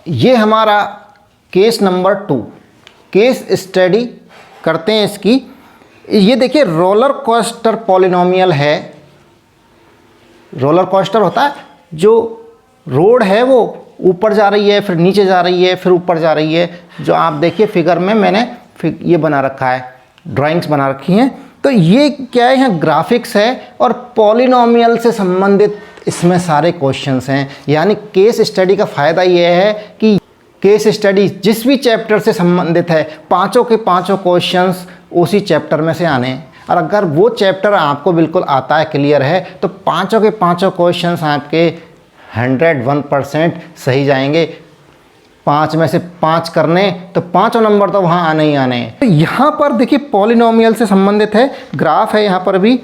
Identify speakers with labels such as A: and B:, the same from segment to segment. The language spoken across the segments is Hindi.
A: ये हमारा केस नंबर 2, केस स्टडी करते हैं इसकी। ये देखिए रोलर कोस्टर पॉलिनोमियल है। रोलर कोस्टर होता है जो रोड है वो ऊपर जा रही है, फिर नीचे जा रही है, फिर ऊपर जा रही है। जो आप देखिए फिगर में मैंने ये बना रखा है, ड्राइंग्स बना रखी हैं। तो ये क्या है, यहाँ ग्राफिक्स है और पॉलिनोमियल से संबंधित इसमें सारे क्वेश्चंस हैं। यानी केस स्टडी का फ़ायदा ये है कि केस स्टडी जिस भी चैप्टर से संबंधित है, पाँचों के पाँचों क्वेश्चंस उसी चैप्टर में से आने हैं। और अगर वो चैप्टर आपको बिल्कुल आता है, क्लियर है, तो पाँचों के पाँचों क्वेश्चंस आपके 101% सही जाएंगे। 5 में से 5 करने तो 5 नंबर तो वहाँ आने ही आने हैं। तो यहाँ पर देखिए पॉलिनोमियल से संबंधित है, ग्राफ है यहाँ पर भी।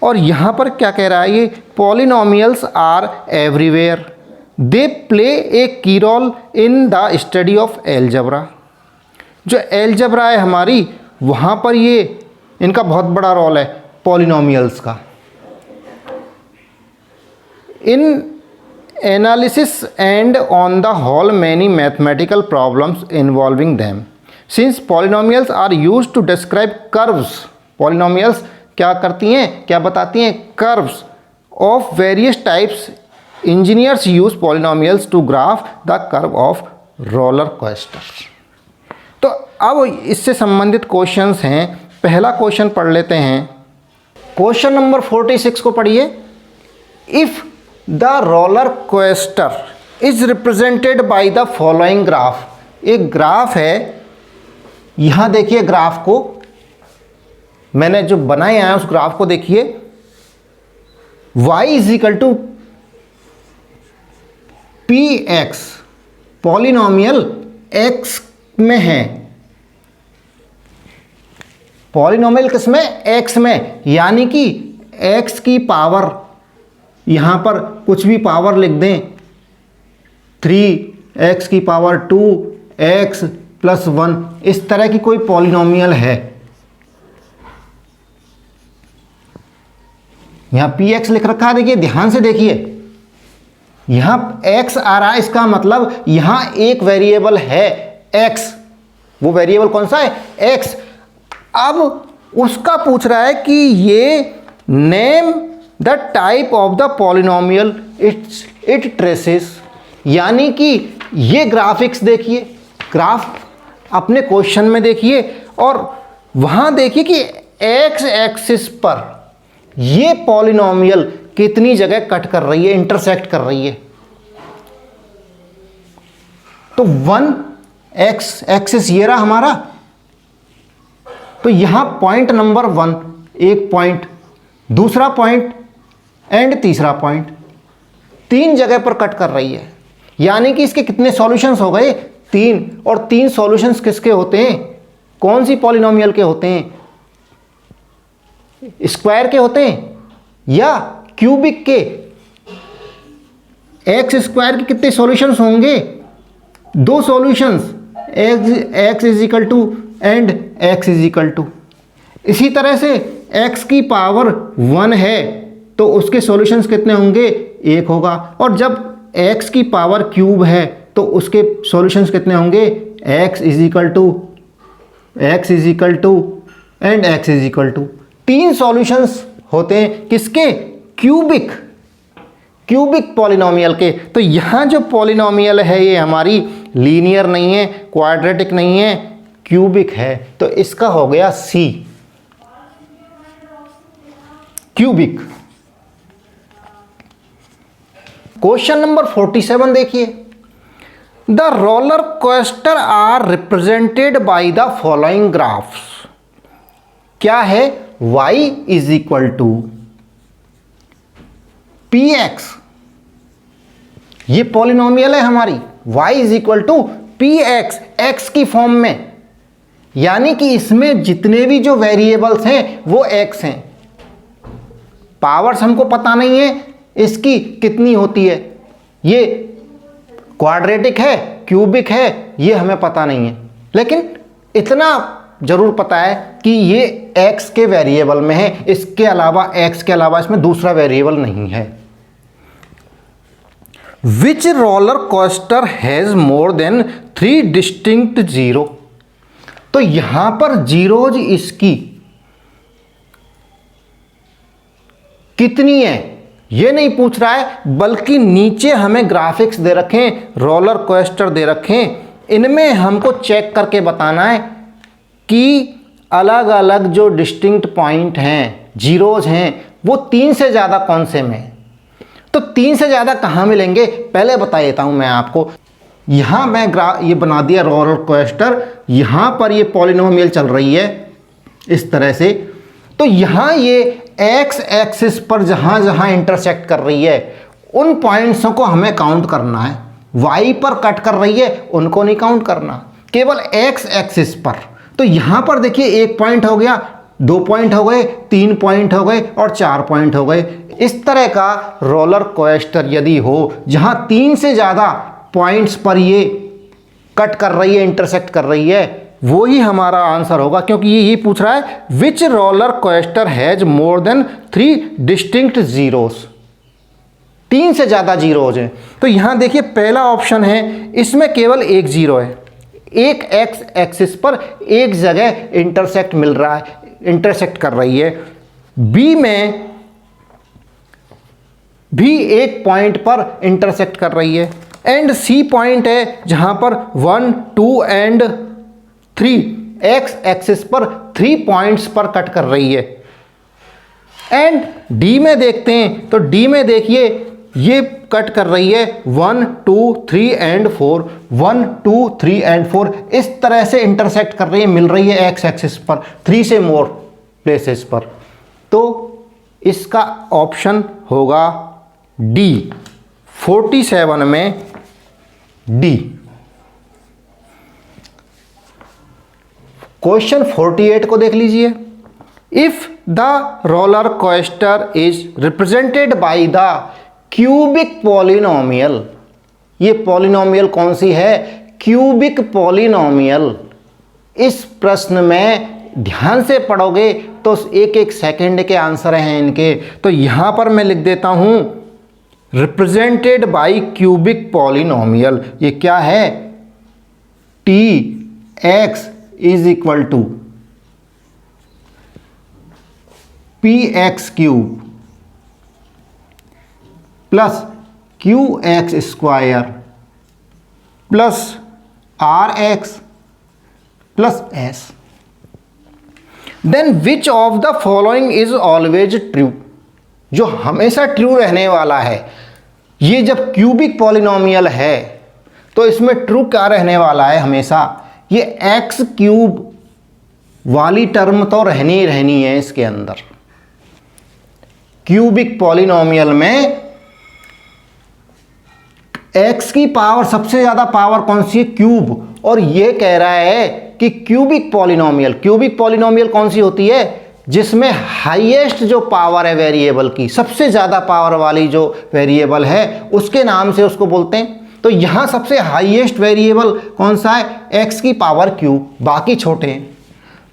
A: और यहाँ पर क्या कह रहा है, ये polynomials are everywhere, they play a key role in the study of algebra. जो एलजेब्रा है हमारी, वहाँ पर ये इनका बहुत बड़ा रोल है पॉलिनोमियल्स का। In analysis and on the whole many mathematical problems involving them, since polynomials are used to describe curves. Polynomials क्या करती हैं, क्या बताती हैं, curves of various types. Engineers use polynomials to graph the curve of roller coaster. तो अब इससे संबंधित क्वेश्चंस हैं। पहला क्वेश्चन पढ़ लेते हैं। क्वेश्चन नंबर 46 को पढ़िए। If the roller coaster is represented by the following graph. एक ग्राफ है, यहाँ देखिए ग्राफ को मैंने जो बनाया है उस ग्राफ को देखिए। y is equal to p x, polynomial x में है। पॉलिनोमियल किस में, x में, यानी कि x की पावर, यहाँ पर कुछ भी पावर लिख दें, 3x की पावर 2x + 1, इस तरह की कोई पॉलिनोमियल है। यहाँ px लिख रखा है, देखिए ध्यान से देखिए, यहाँ x आ रहा है, इसका मतलब यहाँ एक वेरिएबल है x। वो वेरिएबल कौन सा है, x। अब उसका पूछ रहा है कि ये name the type of the polynomial it traces. यानी कि ये ग्राफिक्स देखिए, ग्राफ अपने क्वेश्चन में देखिए और वहाँ देखिए कि x एक्सिस पर ये पॉलिनोमियल कितनी जगह कट कर रही है, इंटरसेक्ट कर रही है। तो 1x एक्सिस ये रहा हमारा। तो यहां पॉइंट नंबर 1 एक पॉइंट, दूसरा पॉइंट एंड तीसरा पॉइंट, 3 जगह पर कट कर रही है। यानी कि इसके कितने सॉल्यूशंस हो गए, 3। और 3 सॉल्यूशंस किसके होते हैं, कौन सी पॉलिनोमियल के होते हैं, स्क्वायर के होते हैं या क्यूबिक के। एक्स स्क्वायर के कितने सॉल्यूशंस होंगे, 2 solutions, x is equal to and x is equal to. इसी तरह से x की पावर 1 है तो उसके सॉल्यूशंस कितने होंगे, 1 होगा। और जब x की पावर क्यूब है तो उसके सॉल्यूशंस कितने होंगे, x is equal to and x is equal to. 3 solutions होते हैं किसके, क्यूबिक पॉलिनोमियल के। तो यहाँ जो पॉलिनोमियल है ये हमारी लीनियर नहीं है, क्वाड्रेटिक नहीं है, क्यूबिक है। तो इसका हो गया C, क्यूबिक। क्वेश्चन नंबर 47 देखिए। The roller coaster are represented by the following graphs. क्या है, y is equal to px, ये पॉलिनोमियल है हमारी, y is equal to px, x की फॉर्म में। यानी कि इसमें जितने भी जो वेरिएबल्स हैं वो x हैं। पावर्स हमको पता नहीं है इसकी कितनी होती है, ये क्वाड्रेटिक है, क्यूबिक है, ये हमें पता नहीं है। लेकिन इतना जरूर पता है कि ये x के वेरिएबल में है, इसके अलावा x के अलावा इसमें दूसरा वेरिएबल नहीं है। Which roller coaster has more than 3 distinct zero. तो यहां पर जीरोज इसकी कितनी है ये नहीं पूछ रहा है, बल्कि नीचे हमें ग्राफिक्स दे रखें, रोलर कोस्टर दे रखें, इनमें हमको चेक करके बताना है कि अलग अलग जो डिस्टिंक्ट पॉइंट हैं, जीरोज हैं, वो 3 से ज़्यादा कौन से में। तो 3 से ज़्यादा कहाँ मिलेंगे पहले बता देता हूँ मैं आपको। यहाँ मैं ये बना दिया रोलर कोस्टर, यहाँ पर ये पॉलिनोमियल चल रही है इस तरह से। तो यहाँ ये एक्स एक्सिस पर जहाँ जहाँ इंटरसेक्ट कर रही है उन पॉइंट्सों को हमें काउंट करना है। वाई पर कट कर रही है उनको नहीं काउंट करना, केवल एक्स एक्सिस पर। तो यहाँ पर देखिए 1 पॉइंट हो गया, 2 पॉइंट हो गए, 3 पॉइंट हो गए और 4 पॉइंट हो गए। इस तरह का रोलर कोस्टर यदि हो जहाँ 3 से ज़्यादा पॉइंट्स पर ये कट कर रही है, इंटरसेक्ट कर रही है, वो ही हमारा आंसर होगा, क्योंकि ये पूछ रहा है which roller coaster has more than 3 distinct zeros. 3 से ज़्यादा जीरोज हैं। तो यहाँ देखिए पहला ऑप्शन है, इसमें केवल एक जीरो है, एक एक्स एक्सिस पर एक जगह इंटरसेक्ट मिल रहा है, इंटरसेक्ट कर रही है। बी में भी एक पॉइंट पर इंटरसेक्ट कर रही है। एंड सी पॉइंट है जहां पर 1, 2 एंड 3 एक्स एक्सिस पर 3 पॉइंट्स पर कट कर रही है। एंड डी में देखते हैं तो डी में देखिए ये कट कर रही है 1, 2, 3 एंड 4, 1, 2, 3 एंड 4, इस तरह से इंटरसेक्ट कर रही है, मिल रही है एक्स एक्सिस पर 3 से मोर प्लेसेस पर। तो इसका ऑप्शन होगा डी, 47 में डी। क्वेश्चन 48 को देख लीजिए। If the roller coaster is represented by the cubic polynomial, ये पॉलिनोमियल कौन सी है, क्यूबिक पॉलिनोमियल। इस प्रश्न में ध्यान से पढ़ोगे तो एक एक सेकंड के आंसर हैं इनके। तो यहां पर मैं लिख देता हूं रिप्रेजेंटेड बाय क्यूबिक पॉलिनोमियल। ये क्या है, t x is equal to p x cube plus q x square plus r x plus s. Then which of the following is always true, जो हमेशा ट्रू रहने वाला है। ये जब क्यूबिक पॉलिनोमियल है तो इसमें ट्रू क्या रहने वाला है हमेशा, ये एक्स क्यूब वाली टर्म तो रहनी ही रहनी है इसके अंदर। क्यूबिक पॉलिनोमियल में एक्स की पावर, सबसे ज्यादा पावर कौन सी है, क्यूब। और ये कह रहा है कि क्यूबिक पॉलिनोमियल कौन सी होती है, जिसमें हाईएस्ट जो पावर है वेरिएबल की, सबसे ज़्यादा पावर वाली जो वेरिएबल है उसके नाम से उसको बोलते हैं। तो यहाँ सबसे हाईएस्ट वेरिएबल कौन सा है, एक्स की पावर क्यूब, बाकी छोटे हैं।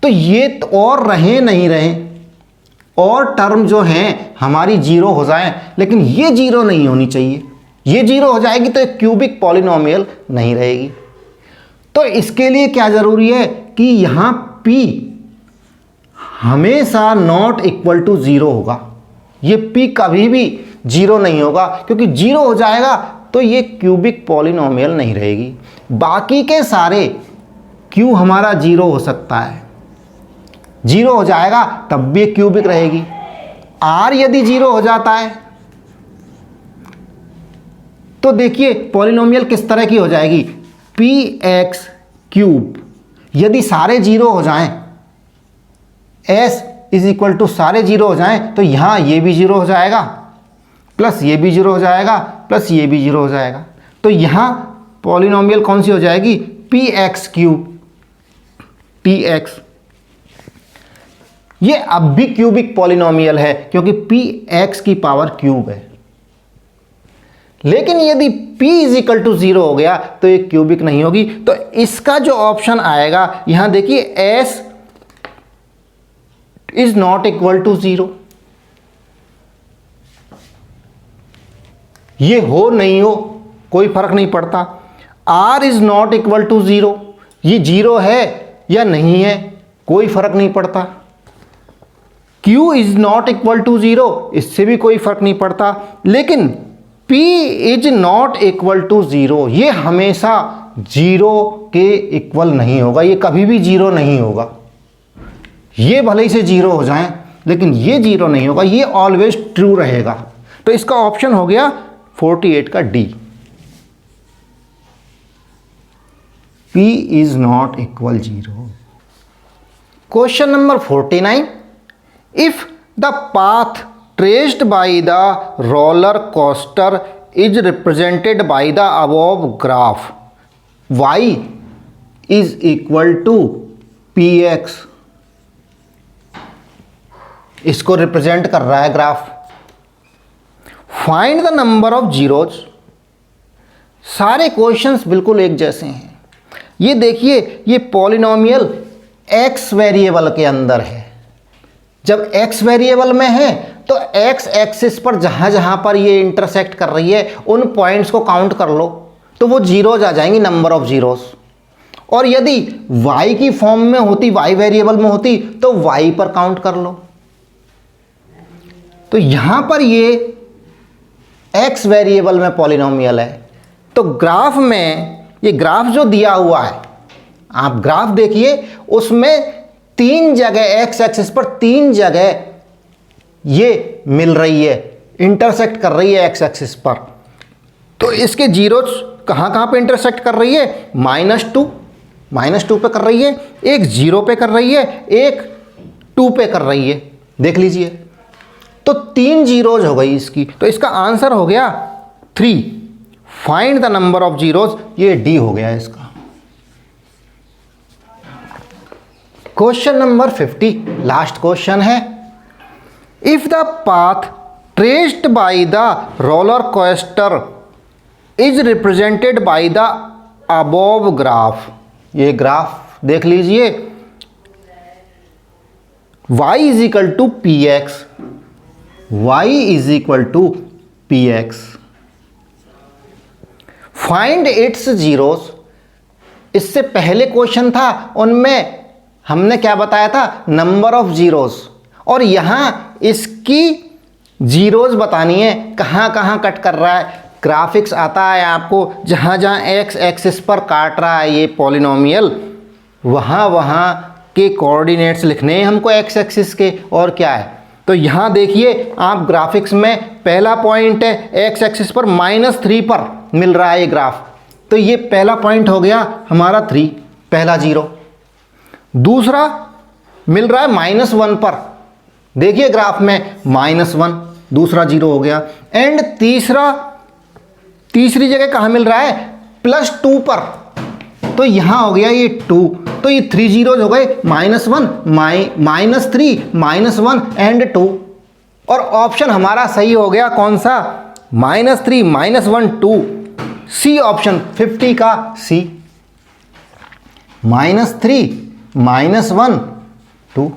A: तो ये और रहे नहीं रहे, और टर्म जो हैं हमारी जीरो हो जाएं, लेकिन ये जीरो नहीं होनी चाहिए। ये जीरो हो जाएगी तो एक क्यूबिक पॉलिनोमियल नहीं रहेगी। तो इसके लिए क्या ज़रूरी है कि यहाँ p हमेशा नॉट इक्वल टू जीरो होगा। ये p कभी भी जीरो नहीं होगा, क्योंकि जीरो हो जाएगा तो ये क्यूबिक पॉलिनोमियल नहीं रहेगी। बाकी के सारे q हमारा जीरो हो सकता है, जीरो हो जाएगा तब भी क्यूबिक रहेगी। r यदि जीरो हो जाता है तो देखिए पॉलिनोमियल किस तरह की हो जाएगी, पी एक्स क्यूब, यदि सारे जीरो हो जाएं, एस इज इक्वल टू सारे जीरो हो जाएं, तो यहाँ ये भी जीरो हो जाएगा, प्लस ये भी जीरो हो जाएगा, प्लस ये भी जीरो हो जाएगा। तो यहाँ पॉलिनोमियल कौन सी हो जाएगी, p x cube, t x. ये अब भी क्यूबिक पॉलिनोमियल है क्योंकि पी एक्स की पावर क्यूब है। लेकिन यदि p is equal to zero हो गया तो ये क्यूबिक नहीं होगी। तो इसका जो ऑप्शन आएगा, यहां देखिए s is not equal to zero. ये हो नहीं हो कोई फर्क नहीं पड़ता। r is not equal to 0, ये 0 है या नहीं है, कोई फर्क नहीं पड़ता। q is not equal to 0, इससे भी कोई फर्क नहीं पड़ता। लेकिन p is not equal to 0, ये हमेशा 0 के इक्वल नहीं होगा, ये कभी भी 0 नहीं होगा। ये भले ही से 0 हो जाए लेकिन ये 0 नहीं होगा, ये ऑलवेज ट्रू रहेगा। तो इसका ऑप्शन हो गया 48 का d, p is not equal 0। Question number 49, if the path traced by the roller coaster is represented by the above graph, y is equal to px, इसको रिप्रेजेंट कर रहा है graph. Find the number of zeros. सारे क्वेश्चंस बिल्कुल एक जैसे हैं। ये देखिए, ये पॉलिनोमियल x वेरिएबल के अंदर है। जब x वेरिएबल में है तो x एक्सिस पर जहां जहां पर ये इंटरसेक्ट कर रही है उन पॉइंट्स को काउंट कर लो, तो वो जीरोज आ जाएंगी, नंबर ऑफ जीरोज। और यदि y की फॉर्म में होती, y वेरिएबल में होती, तो y पर काउंट कर लो। तो यहां पर ये x वेरिएबल में पॉलिनोमियल है, तो ग्राफ में, ये ग्राफ जो दिया हुआ है, आप ग्राफ देखिए, उसमें 3 जगह x एक्सिस पर 3 जगह ये मिल रही है, इंटरसेक्ट कर रही है x एक्सिस पर। तो इसके जीरोज कहां कहां पे इंटरसेक्ट कर रही है? -2 पे कर रही है, एक 0 पे कर रही है, एक 2 पे कर रही है। देख लीजिए, तो 3 जीरोज हो गई इसकी। तो इसका आंसर हो गया 3। Find the number of zeros, ये डी हो गया इसका। क्वेश्चन नंबर 50, लास्ट क्वेश्चन है। If the path traced by the roller coaster is represented by the above graph, ये ग्राफ देख लीजिए, y is equal to px, y is equal to px। Find its zeros. इससे पहले क्वेश्चन था, उनमें हमने क्या बताया था? Number of zeros. और यहां इसकी जीरोस बतानी है, कहां कहां कट कर रहा है। ग्राफिक्स आता है आपको, जहां जहां x एक्सिस पर काट रहा है ये पॉलिनोमियल, वहां वहां के कोऑर्डिनेट्स लिखने हैं हमको x एक्सिस के। और क्या है, तो यहाँ देखिए आप ग्राफिक्स में पहला पॉइंट है x एक्सिस पर -3 पर मिल रहा है ये ग्राफ, तो ये पहला पॉइंट हो गया हमारा 3, पहला 0। दूसरा मिल रहा है -1 पर, देखिए ग्राफ में -1, दूसरा 0 हो गया। एंड तीसरी जगह कहाँ मिल रहा है? +2 पर, तो यहाँ हो गया ये 2, तो ये 3 जीरोज हो गए, -1, -3, -1 एंड 2। और ऑप्शन हमारा सही हो गया कौन सा? -3, -1, 2, सी ऑप्शन 50 का सी। -3, -1, 2।